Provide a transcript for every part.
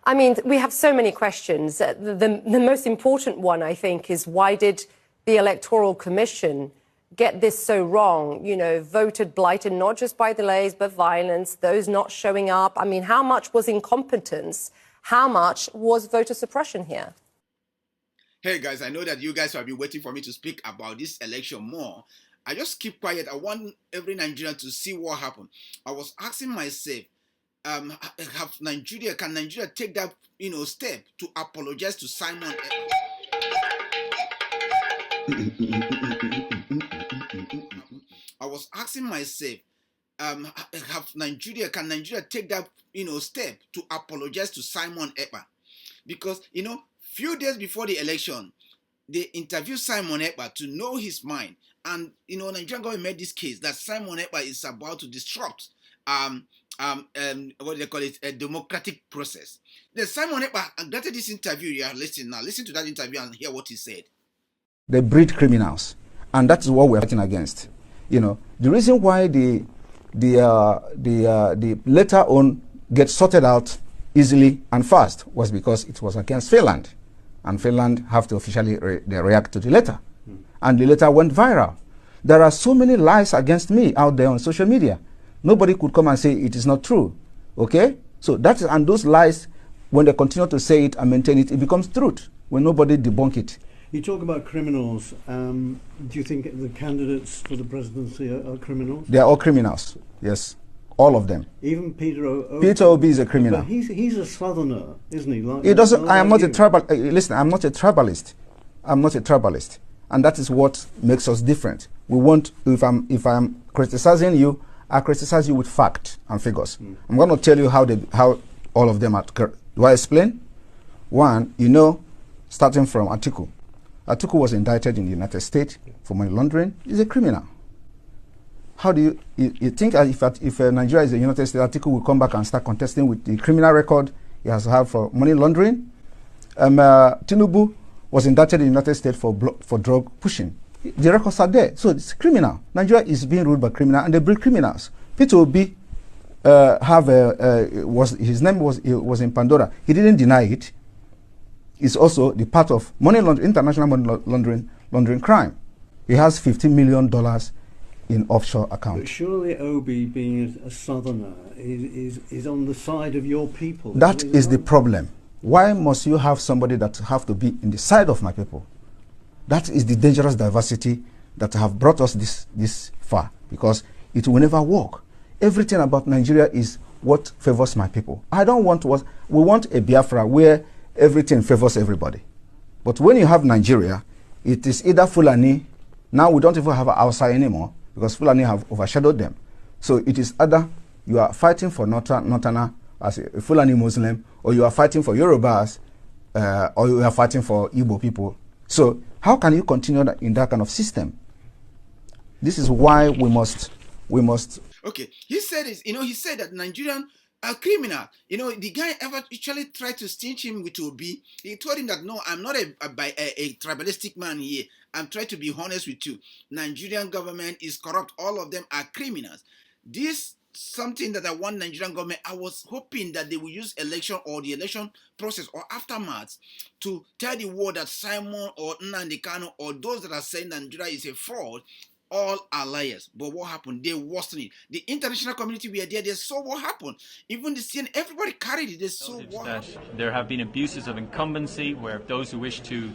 I mean, we have so many questions. The most important one, I think, is why did the Electoral Commission get this so wrong? You know, voted blighted not just by delays, but violence, those not showing up. I mean, how much was incompetence? How much was voter suppression here? Hey, guys, I know that you guys have been waiting for me to speak about this election more. I just keep quiet. I want every Nigerian to see what happened. I was asking myself, can Nigeria take that, step to apologize to Simon Ekpa? I was asking myself, can Nigeria take that, step to apologize to Simon Ekpa? Because, few days before the election, they interviewed Simon Ekpa to know his mind. And, Nigerian government made this case that Simon Ekpa is about to disrupt what they call it, a democratic process. Then Simon Ekpa granted this interview. You are listening now. Listen to that interview and hear what he said. They breed criminals, and that is what we're fighting against. The reason why the later on get sorted out easily and fast was because it was against Finland, and Finland have to officially react to the letter, and the letter went viral. There are so many lies against me out there on social media. Nobody could come and say it is not true. Okay? So and those lies, when they continue to say it and maintain it, it becomes truth when nobody debunk it. You talk about criminals. Do you think the candidates for the presidency are criminals? They are all criminals, yes. All of them. Even Peter Obi? Peter Obi is a criminal. But he's a southerner, isn't he? He doesn't. I am not a tribal. Listen, I'm not a tribalist. I'm not a tribalist, and that is what makes us different. We want. If I'm criticizing you, I criticize you with fact and figures. I'm going to tell you how all of them are. Do I explain? One, starting from Atiku. Atiku was indicted in the United States for money laundering. He's a criminal. How do you think if Nigeria is a United States, Atiku will come back and start contesting with the criminal record he has had for money laundering? Tinubu was indicted in the United States for drug pushing. The records are there, so it's criminal. Nigeria is being ruled by criminals, and they breed criminals. Peter Obi his name was in Pandora. He didn't deny it. It's also the part of international money laundering crime. He has $15 million in offshore accounts. But surely Obi, being a southerner, is on the side of your people. That is the problem. Why must you have somebody that have to be in the side of my people? That is the dangerous diversity that have brought us this far, because it will never work. Everything about Nigeria is what favors my people. We want a Biafra where everything favors everybody. But when you have Nigeria, it is either Fulani. Now we don't even have Hausa anymore because Fulani have overshadowed them. So it is either you are fighting for Northerner as a Fulani Muslim, or you are fighting for Yorubas, or you are fighting for Igbo people. So how can you continue in that kind of system? This is why we must. Okay, he said this. He said that Nigerian are criminal. The guy actually tried to stinch him with Obi. He told him that, no, I'm not a tribalistic man here. I'm trying to be honest with you. Nigerian government is corrupt. All of them are criminals. This something that I want Nigerian government. I was hoping that they will use election or the election process or aftermath to tell the world that Simon or Nnamdi Kanu or those that are saying Nigeria is a fraud, all are liars. But what happened? They worsened it. The international community were there. They saw what happened. Even the CNN, everybody carried it. They saw what happened. There have been abuses of incumbency where those who wish to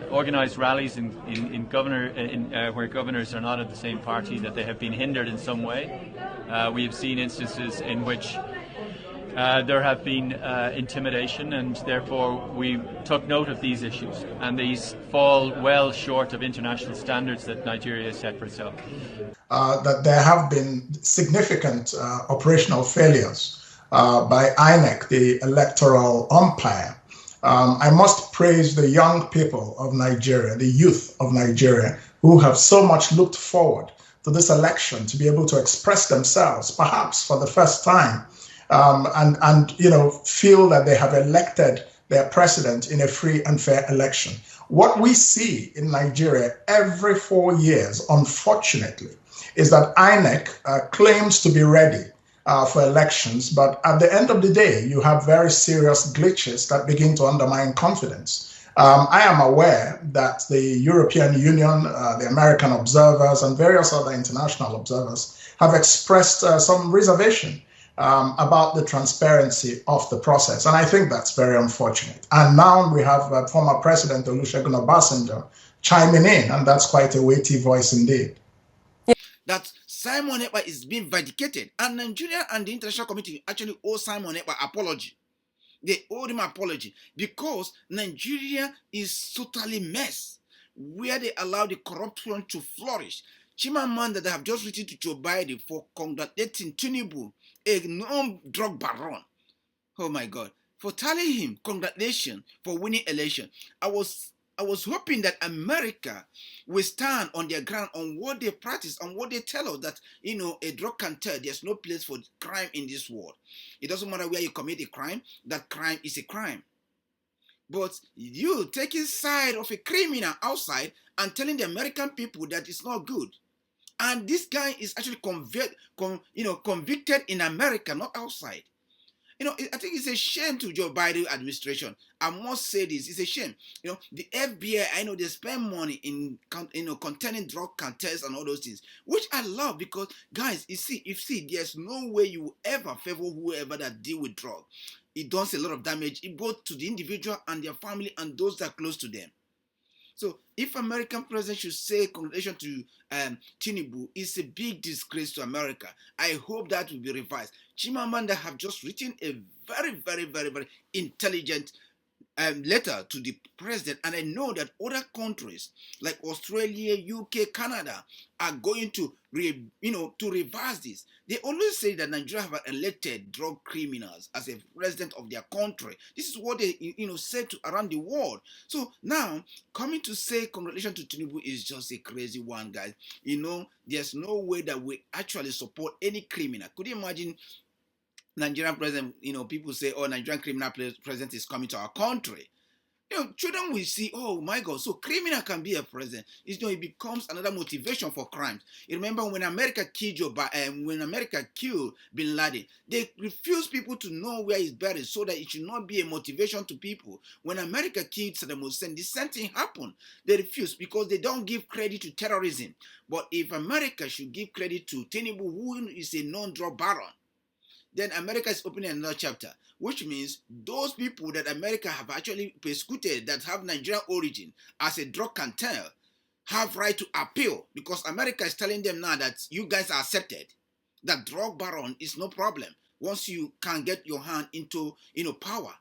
organise rallies where governors are not of the same party, that they have been hindered in some way. We have seen instances in which there have been intimidation, and therefore we took note of these issues, and these fall well short of international standards that Nigeria has set for itself. That there have been significant operational failures by INEC, the electoral umpire. I must praise the young people of Nigeria, the youth of Nigeria, who have so much looked forward to this election to be able to express themselves, perhaps for the first time, and feel that they have elected their president in a free and fair election. What we see in Nigeria every 4 years, unfortunately, is that INEC claims to be ready for elections. But at the end of the day, you have very serious glitches that begin to undermine confidence. I am aware that the European Union, the American observers, and various other international observers have expressed some reservation about the transparency of the process. And I think that's very unfortunate. And now we have former President Olusegun Obasanjo chiming in, and that's quite a weighty voice indeed. That Simon Ekpa is being vindicated, and Nigeria and the international community actually owe Simon Ekpa apology. They owe him apology because Nigeria is totally mess, where they allow the corruption to flourish. Chimamanda, that have just written to Joe Biden for congratulating Tinubu, a non-drug baron. Oh my God. For telling him congratulations for winning election. I was hoping that America will stand on their ground on what they practice, on what they tell us, that, you know, a drug cartel, there's no place for crime in this world. It doesn't matter where you commit a crime, that crime is a crime. But you taking side of a criminal outside and telling the American people that it's not good. And this guy is actually convicted in America, not outside. You know, I think it's a shame to Joe Biden administration. I must say this, it's a shame. You know, the FBI, I know they spend money in, containing drug cartels and all those things, which I love because, guys, you see, there's no way you ever favor whoever that deal with drug. It does a lot of damage, both to the individual and their family and those that are close to them. So if American president should say congratulations to Tinubu, it's a big disgrace to America. I hope that will be revised. Chimamanda have just written a very, very, very, very intelligent letter to the president, and I know that other countries like Australia, UK, Canada are going to reverse this. They always say that Nigeria have elected drug criminals as a president of their country. This is what they said to around the world. So now coming to say congratulations to Tinubu is just a crazy one, guys. There's no way that we actually support any criminal. Could you imagine Nigerian president, people say, oh, Nigerian criminal president is coming to our country. Children will see, oh my God, so criminal can be a president. It becomes another motivation for crimes. You remember when America killed Bin Laden, they refused people to know where he's buried so that it should not be a motivation to people. When America killed Saddam Hussein, the same thing happened. They refused because they don't give credit to terrorism. But if America should give credit to Tinubu, who is a non-drug baron, then America is opening another chapter, which means those people that America have actually persecuted that have Nigerian origin as a drug cartel have right to appeal, because America is telling them now that you guys are accepted, that drug baron is no problem once you can get your hand into power.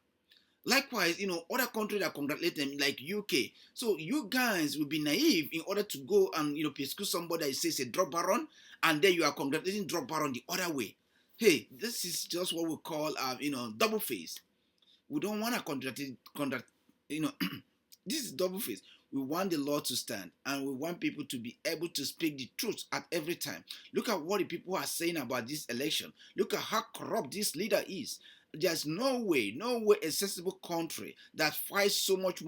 Likewise, other countries that congratulate them, like UK. So you guys will be naive in order to go and persecute somebody that says a drug baron, and then you are congratulating drug baron the other way. Hey, this is just what we call, double face. We don't want to conduct, this is double face. We want the law to stand, and we want people to be able to speak the truth at every time. Look at what the people are saying about this election. Look at how corrupt this leader is. There's no way a sensible country that fights so much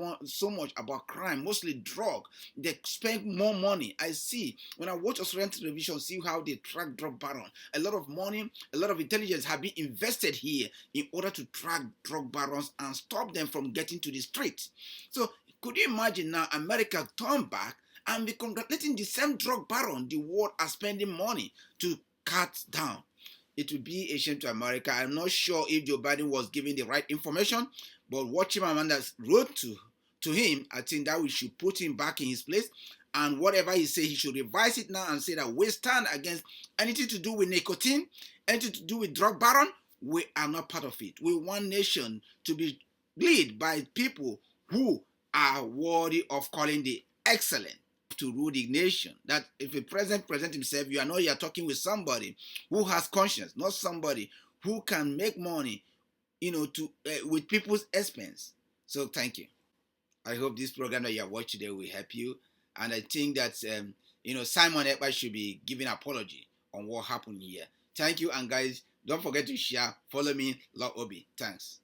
about crime, mostly drug. They spend more money. I see when I watch Australian television, see how they track drug baron. A lot of money, a lot of intelligence have been invested here in order to track drug barons and stop them from getting to the streets. So could you imagine now America turn back and be congratulating the same drug baron the world are spending money to cut down? It would be a shame to America. I'm not sure if Joe Biden was giving the right information, but what Chimamanda wrote to him, I think that we should put him back in his place. And whatever he said, he should revise it now and say that we stand against anything to do with nicotine, anything to do with drug baron. We are not part of it. We want nation to be led by people who are worthy of calling the excellent to rule the nation. That if a president presents himself, you're talking with somebody who has conscience, not somebody who can make money, with people's expense. So thank you. I hope this program that you have watched today will help you. And I think that Simon Ekpa should be giving apology on what happened here. Thank you, and guys, don't forget to share. Follow me, Lord Obi. Thanks.